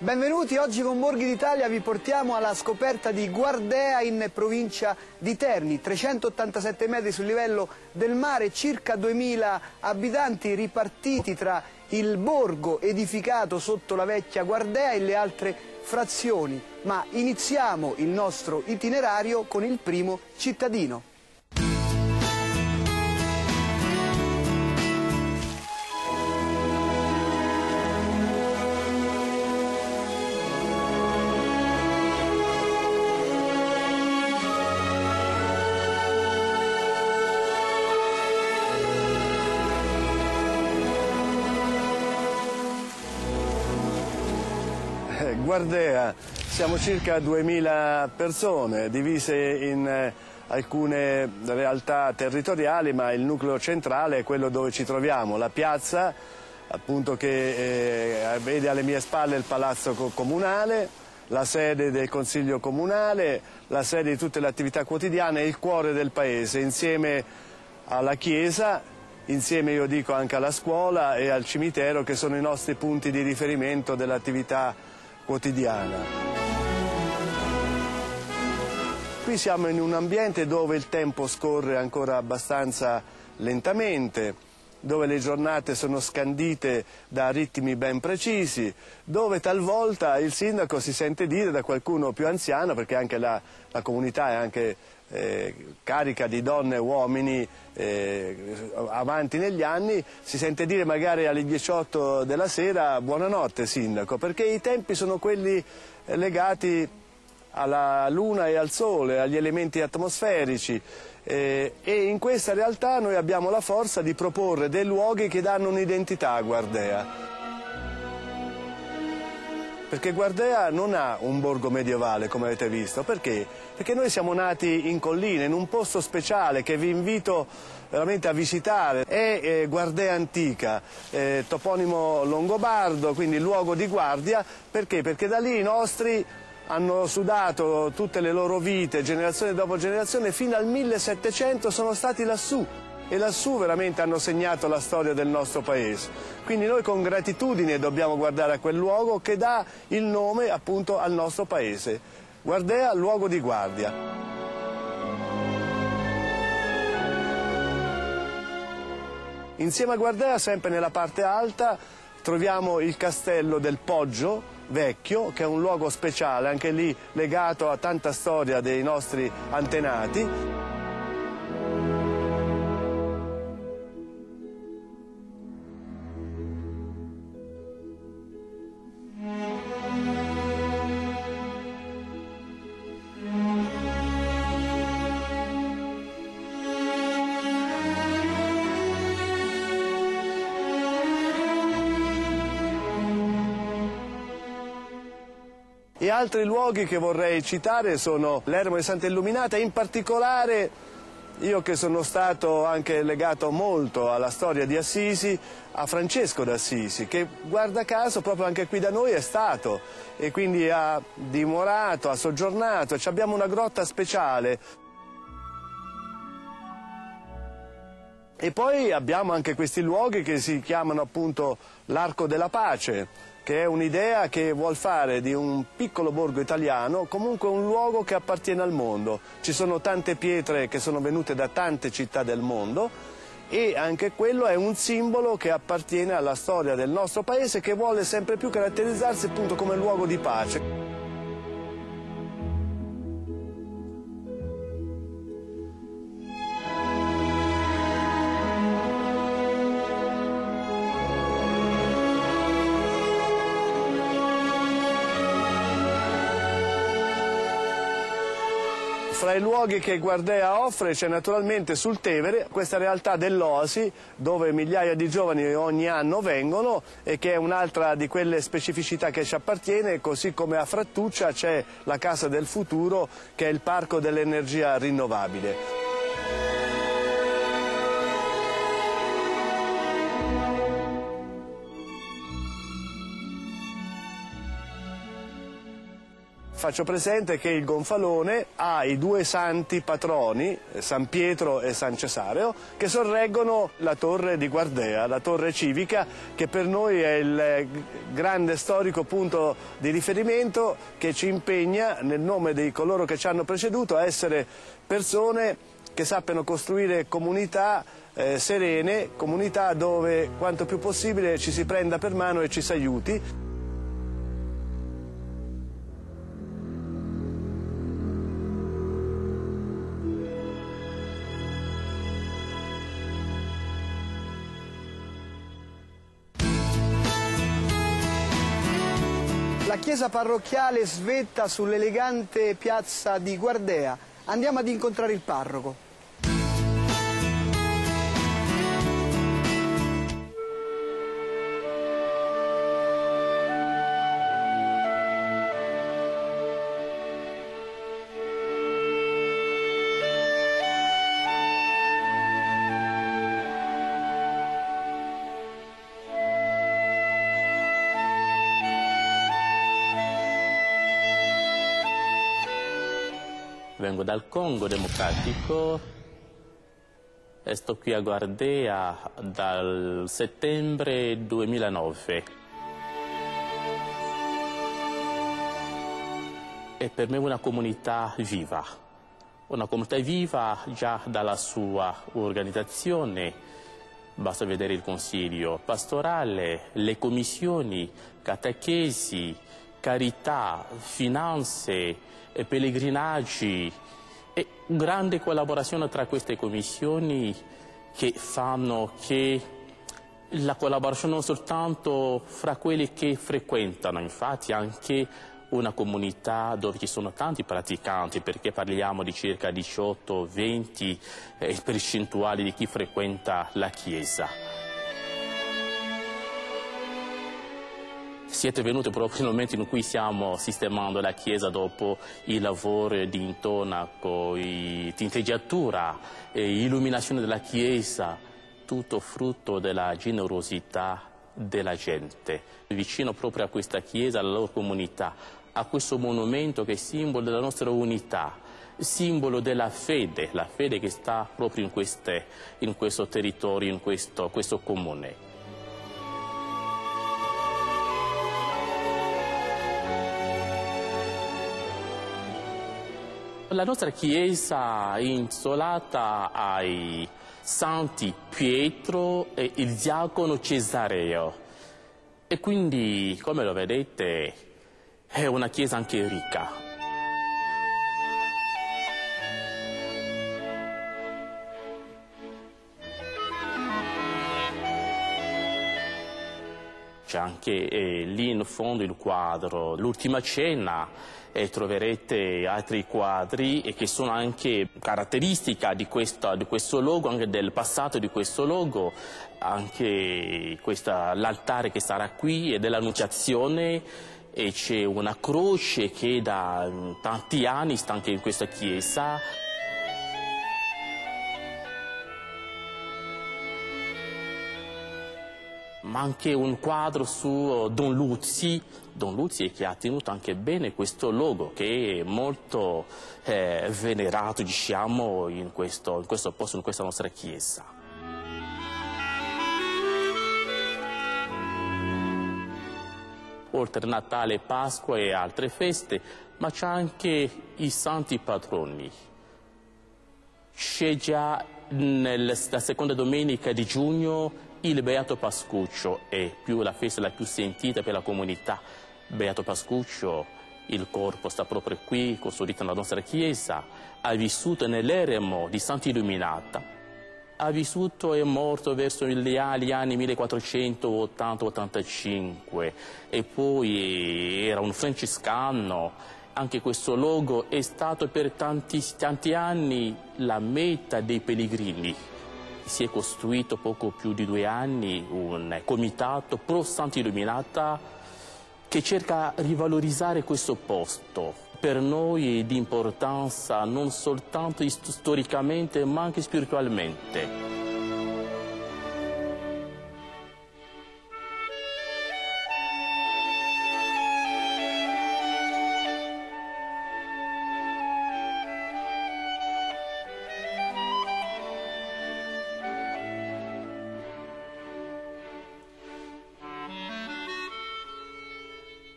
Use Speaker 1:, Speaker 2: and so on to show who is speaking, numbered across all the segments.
Speaker 1: Benvenuti, oggi con Borghi d'Italia vi portiamo alla scoperta di Guardea in provincia di Terni, 387 metri sul livello del mare, circa 2000 abitanti ripartiti tra il borgo edificato sotto la vecchia Guardea e le altre frazioni. Ma iniziamo il nostro itinerario con il primo cittadino.
Speaker 2: Guardea, siamo circa 2000 persone divise in alcune realtà territoriali, ma il nucleo centrale è quello dove ci troviamo, la piazza appunto che vede alle mie spalle il palazzo comunale, la sede del consiglio comunale, la sede di tutte le attività quotidiane e il cuore del paese, insieme alla chiesa, insieme io dico anche alla scuola e al cimitero, che sono i nostri punti di riferimento dell'attività quotidiana. Qui siamo in un ambiente dove il tempo scorre ancora abbastanza lentamente, dove le giornate sono scandite da ritmi ben precisi, dove talvolta il sindaco si sente dire da qualcuno più anziano, perché anche la comunità è anche carica di donne e uomini avanti negli anni, si sente dire magari alle 18 della sera buonanotte sindaco, perché i tempi sono quelli legati alla luna e al sole, agli elementi atmosferici, e in questa realtà noi abbiamo la forza di proporre dei luoghi che danno un'identità a Guardea. Perché Guardea non ha un borgo medievale, come avete visto. Perché? Perché noi siamo nati in collina, in un posto speciale che vi invito veramente a visitare. È Guardea Antica, toponimo longobardo, quindi luogo di guardia. Perché? Perché da lì i nostri hanno sudato tutte le loro vite, generazione dopo generazione, fino al 1700 sono stati lassù. E lassù veramente hanno segnato la storia del nostro paese. Quindi noi con gratitudine dobbiamo guardare a quel luogo che dà il nome appunto al nostro paese. Guardea, luogo di guardia. Insieme a Guardea, sempre nella parte alta, troviamo il castello del Poggio Vecchio, che è un luogo speciale, anche lì legato a tanta storia dei nostri antenati. E altri luoghi che vorrei citare sono l'Eremo di Santa Illuminata, in particolare io che sono stato anche legato molto alla storia di Assisi, a Francesco d'Assisi, che guarda caso proprio anche qui da noi è stato e quindi ha dimorato, ha soggiornato, e abbiamo una grotta speciale. E poi abbiamo anche questi luoghi che si chiamano appunto l'Arco della Pace, che è un'idea che vuol fare di un piccolo borgo italiano comunque un luogo che appartiene al mondo. Ci sono tante pietre che sono venute da tante città del mondo e anche quello è un simbolo che appartiene alla storia del nostro paese, che vuole sempre più caratterizzarsi appunto come luogo di pace. Fra i luoghi che Guardea offre c'è naturalmente sul Tevere questa realtà dell'Oasi, dove migliaia di giovani ogni anno vengono e che è un'altra di quelle specificità che ci appartiene, così come a Frattuccia c'è la Casa del Futuro, che è il parco dell'energia rinnovabile. faccio presente che il Gonfalone ha i due santi patroni, San Pietro e San Cesareo, che sorreggono la torre di Guardea, la torre civica, che per noi è il grande storico punto di riferimento che ci impegna, nel nome di coloro che ci hanno preceduto, a essere persone che sappiano costruire comunità serene, comunità dove quanto più possibile ci si prenda per mano e ci si aiuti.
Speaker 1: La chiesa parrocchiale svetta sull'elegante piazza di Guardea. Andiamo ad incontrare il parroco.
Speaker 3: Vengo dal Congo Democratico e sto qui a Guardea dal settembre 2009. È per me una comunità viva già dalla sua organizzazione. Basta vedere il consiglio pastorale, le commissioni, catechesi, carità, finanze, pellegrinaggi e grande collaborazione tra queste commissioni che fanno che la collaborazione non soltanto fra quelli che frequentano, infatti anche una comunità dove ci sono tanti praticanti, perché parliamo di circa 18-20 percentuali di chi frequenta la Chiesa. Siete venuti proprio nel momento in cui stiamo sistemando la chiesa dopo i lavori di intonaco, tinteggiatura, illuminazione della chiesa, tutto frutto della generosità della gente. Vicino proprio a questa chiesa, alla loro comunità, a questo monumento che è simbolo della nostra unità, simbolo della fede, la fede che sta proprio in questo territorio, in questo comune. La nostra chiesa è intitolata ai Santi Pietro e il Diacono Cesareo e quindi, come lo vedete, è una chiesa anche ricca. C'è anche lì in fondo il quadro L'Ultima Cena, e troverete altri quadri che sono anche caratteristica di questo logo, anche del passato di questo logo, anche l'altare che sarà qui e dell'Annunciazione, e c'è una croce che da tanti anni sta anche in questa chiesa. Ma anche un quadro su Don Luzzi che ha tenuto anche bene questo logo, che è molto venerato, diciamo, in questo posto, in questa nostra chiesa. Oltre Natale, Pasqua e altre feste, ma c'è anche i santi patroni. C'è già la seconda domenica di giugno il Beato Pascuccio, è la festa la più sentita per la comunità. Beato Pascuccio, il corpo sta proprio qui, custodito nella nostra chiesa, ha vissuto nell'eremo di Santa Illuminata, ha vissuto e morto verso gli anni 1480-85 e poi era un francescano. Anche questo luogo è stato per tanti anni la meta dei pellegrini. Si è costruito poco più di 2 anni un comitato pro Santa Illuminata che cerca di rivalorizzare questo posto. Per noi è di importanza non soltanto storicamente ma anche spiritualmente.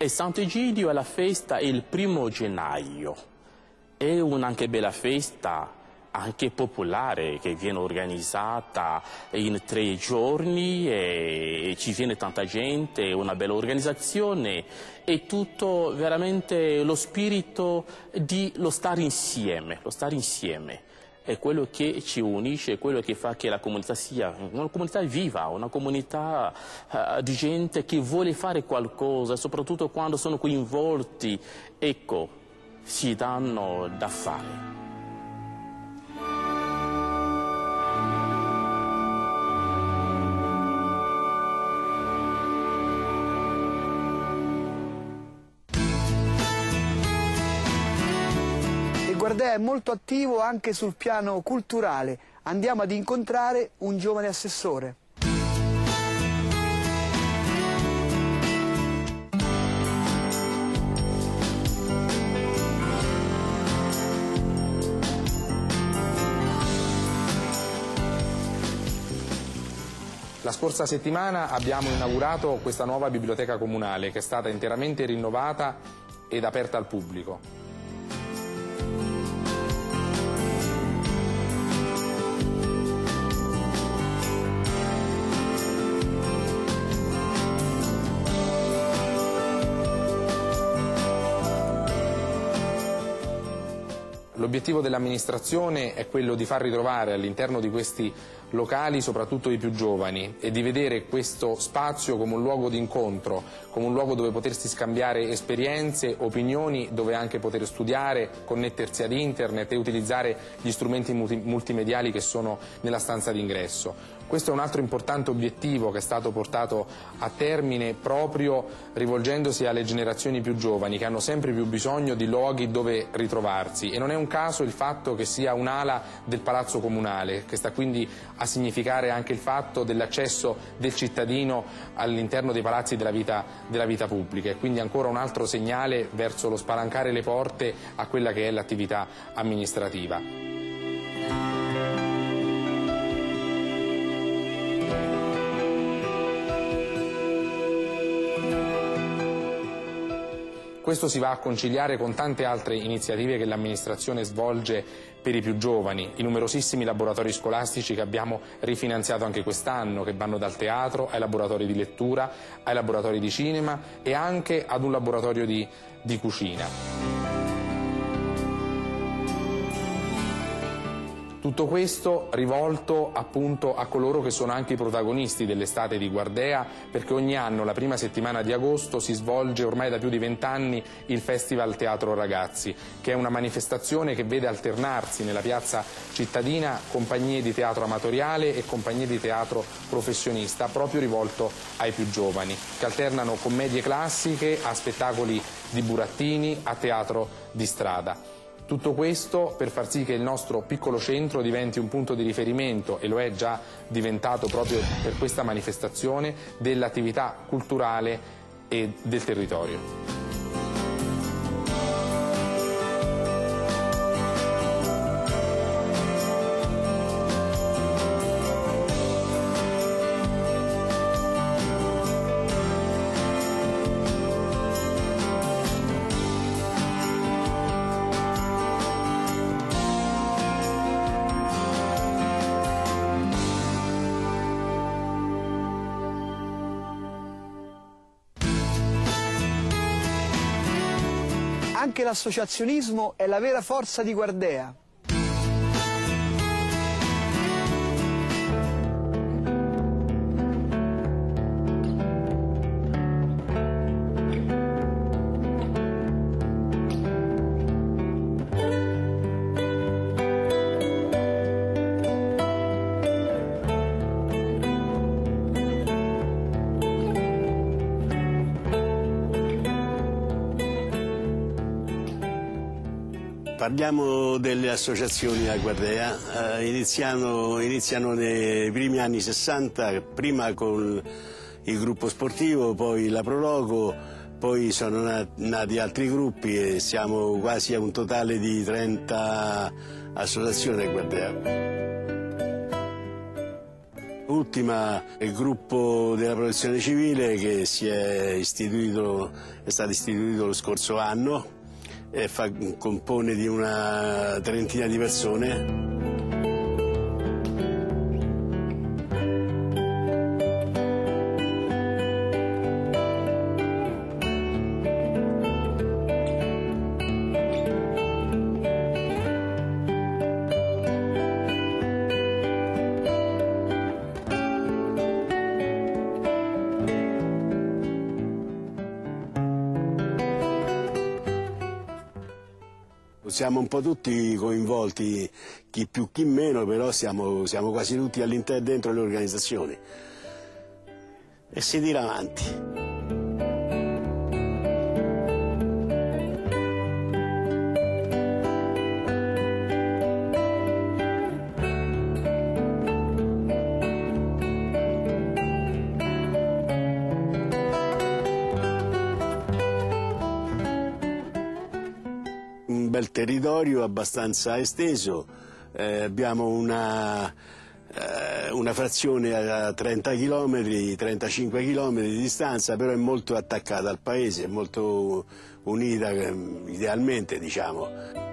Speaker 3: E Sant'Egidio è la festa il 1° gennaio. È anche bella festa, anche popolare, che viene organizzata in 3 giorni e ci viene tanta gente, una bella organizzazione e tutto veramente lo spirito di lo stare insieme, È quello che ci unisce, è quello che fa che la comunità sia una comunità viva, una comunità di gente che vuole fare qualcosa, soprattutto quando sono coinvolti, ecco, si danno da fare.
Speaker 1: Guardea è molto attivo anche sul piano culturale. Andiamo ad incontrare un giovane assessore.
Speaker 4: La scorsa settimana abbiamo inaugurato questa nuova biblioteca comunale che è stata interamente rinnovata ed aperta al pubblico. L'obiettivo dell'amministrazione è quello di far ritrovare all'interno di questi locali soprattutto i più giovani e di vedere questo spazio come un luogo di incontro, come un luogo dove potersi scambiare esperienze, opinioni, dove anche poter studiare, connettersi ad internet e utilizzare gli strumenti multimediali che sono nella stanza d'ingresso. Questo è un altro importante obiettivo che è stato portato a termine proprio rivolgendosi alle generazioni più giovani che hanno sempre più bisogno di luoghi dove ritrovarsi e non è un caso il fatto che sia un'ala del Palazzo Comunale, che sta quindi a significare anche il fatto dell'accesso del cittadino all'interno dei palazzi della vita pubblica e quindi ancora un altro segnale verso lo spalancare le porte a quella che è l'attività amministrativa. Questo si va a conciliare con tante altre iniziative che l'amministrazione svolge per i più giovani, i numerosissimi laboratori scolastici che abbiamo rifinanziato anche quest'anno, che vanno dal teatro ai laboratori di lettura, ai laboratori di cinema e anche ad un laboratorio di cucina. Tutto questo rivolto appunto a coloro che sono anche i protagonisti dell'estate di Guardea, perché ogni anno, la prima settimana di agosto, si svolge ormai da più di 20 anni il Festival Teatro Ragazzi, che è una manifestazione che vede alternarsi nella piazza cittadina compagnie di teatro amatoriale e compagnie di teatro professionista, proprio rivolto ai più giovani, che alternano commedie classiche a spettacoli di burattini, a teatro di strada. Tutto questo per far sì che il nostro piccolo centro diventi un punto di riferimento, e lo è già diventato proprio per questa manifestazione, dell'attività culturale e del territorio.
Speaker 1: Anche l'associazionismo è la vera forza di Guardea.
Speaker 5: Parliamo delle associazioni a Guardea, iniziano nei primi anni 60, prima con il gruppo sportivo, poi la Prologo, poi sono nati altri gruppi e siamo quasi a un totale di 30 associazioni a Guardea. Ultima il gruppo della Protezione Civile che è stato istituito lo scorso anno e compone di una trentina di persone. Siamo un po' tutti coinvolti, chi più chi meno, però siamo quasi tutti all'interno dentro le organizzazioni e si tira avanti. Un bel territorio abbastanza esteso, abbiamo una frazione a 30 km, 35 km di distanza, però è molto attaccata al paese, è molto unita idealmente, diciamo.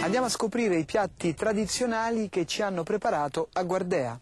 Speaker 1: Andiamo a scoprire i piatti tradizionali che ci hanno preparato a Guardea.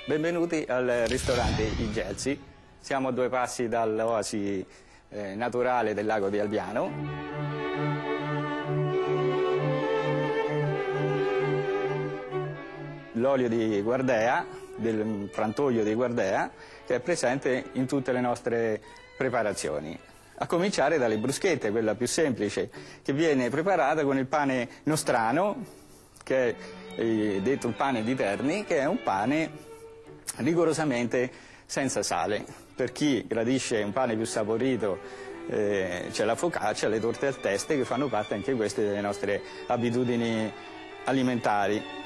Speaker 6: Benvenuti al ristorante I Gelsi. Siamo a 2 passi dall'oasi naturale del lago di Albiano. L'olio di Guardea, del frantoio di Guardea, che è presente in tutte le nostre preparazioni. A cominciare dalle bruschette, quella più semplice, che viene preparata con il pane nostrano, che è detto il pane di Terni, che è un pane rigorosamente senza sale. Per chi gradisce un pane più saporito c'è la focaccia, le torte al teste, che fanno parte anche queste delle nostre abitudini alimentari.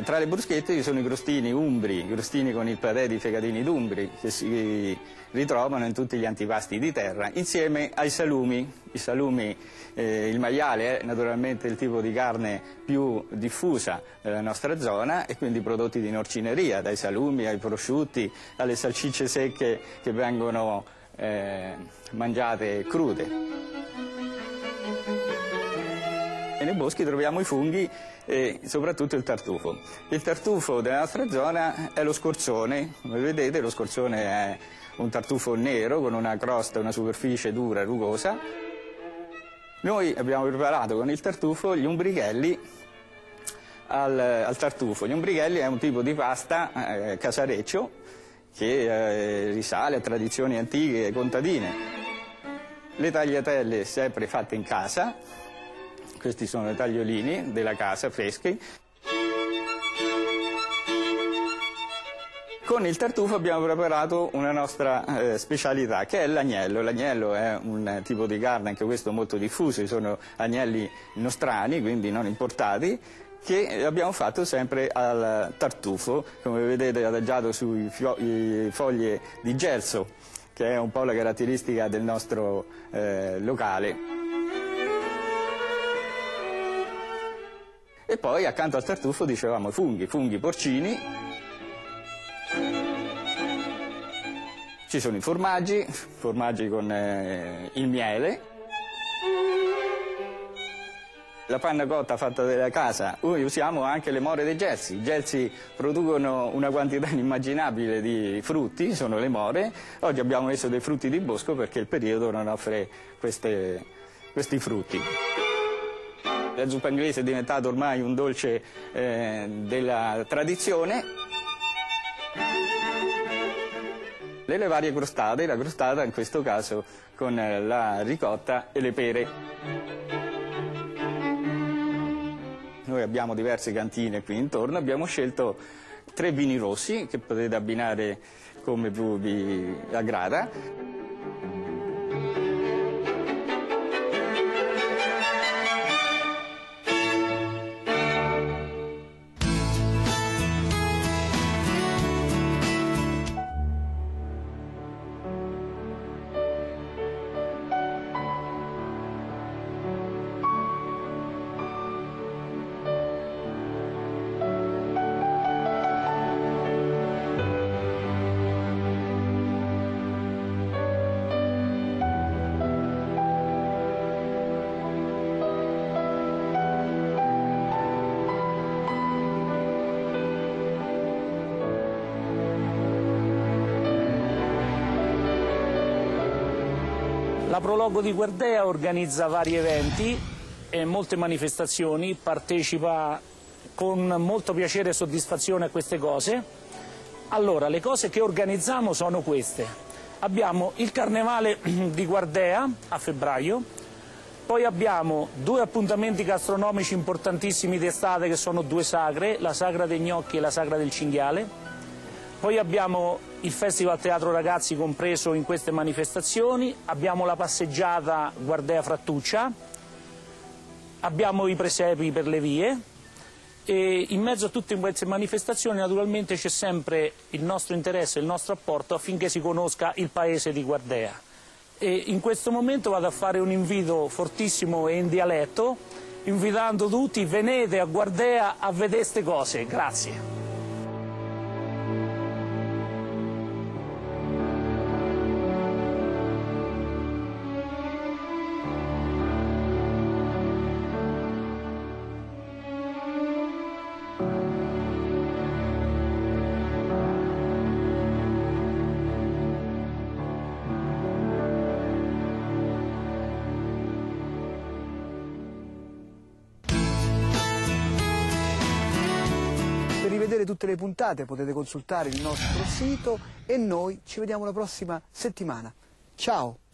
Speaker 6: Tra le bruschette ci sono i crostini umbri, i crostini con il patè di fegatini d'umbri, che si ritrovano in tutti gli antipasti di terra, insieme ai salumi. I salumi, il maiale è naturalmente il tipo di carne più diffusa nella nostra zona e quindi prodotti di norcineria, dai salumi ai prosciutti, alle salsicce secche che vengono mangiate crude. E nei boschi troviamo i funghi e soprattutto il tartufo. Il tartufo della nostra zona è lo scorzone. Come vedete, lo scorzone è un tartufo nero con una crosta, una superficie dura e rugosa. Noi abbiamo preparato con il tartufo gli umbrichelli al tartufo. Gli umbrichelli è un tipo di pasta casareccio che risale a tradizioni antiche contadine. Le tagliatelle sempre fatte in casa. Questi sono i tagliolini della casa, freschi. Con il tartufo abbiamo preparato una nostra specialità, che è l'agnello. L'agnello è un tipo di carne, anche questo molto diffuso, ci sono agnelli nostrani, quindi non importati, che abbiamo fatto sempre al tartufo, come vedete adagiato sui foglie di gelso, che è un po' la caratteristica del nostro locale. E poi accanto al tartufo dicevamo funghi porcini, ci sono i formaggi con il miele, la panna cotta fatta della casa. Noi usiamo anche le more dei gelsi. I gelsi producono una quantità inimmaginabile di frutti, sono le more. Oggi abbiamo messo dei frutti di bosco perché il periodo non offre questi frutti. La zuppa inglese è diventata ormai un dolce della tradizione. Le delle varie crostate, la crostata in questo caso con la ricotta e le pere. Noi abbiamo diverse cantine qui intorno, abbiamo scelto 3 vini rossi che potete abbinare come più vi aggrada.
Speaker 7: La Prologo di Guardea organizza vari eventi e molte manifestazioni, partecipa con molto piacere e soddisfazione a queste cose. Allora, le cose che organizziamo sono queste. Abbiamo il Carnevale di Guardea a febbraio, poi abbiamo 2 appuntamenti gastronomici importantissimi d'estate che sono 2 sagre, la Sagra dei Gnocchi e la Sagra del Cinghiale. Poi abbiamo il Festival Teatro Ragazzi compreso in queste manifestazioni, abbiamo la passeggiata Guardea Frattuccia, abbiamo i presepi per le vie e in mezzo a tutte queste manifestazioni naturalmente c'è sempre il nostro interesse, il nostro apporto affinché si conosca il paese di Guardea. E in questo momento vado a fare un invito fortissimo e in dialetto, invitando tutti, venite a Guardea a vedere queste cose. Grazie.
Speaker 1: Per rivedere tutte le puntate potete consultare il nostro sito e noi ci vediamo la prossima settimana. Ciao!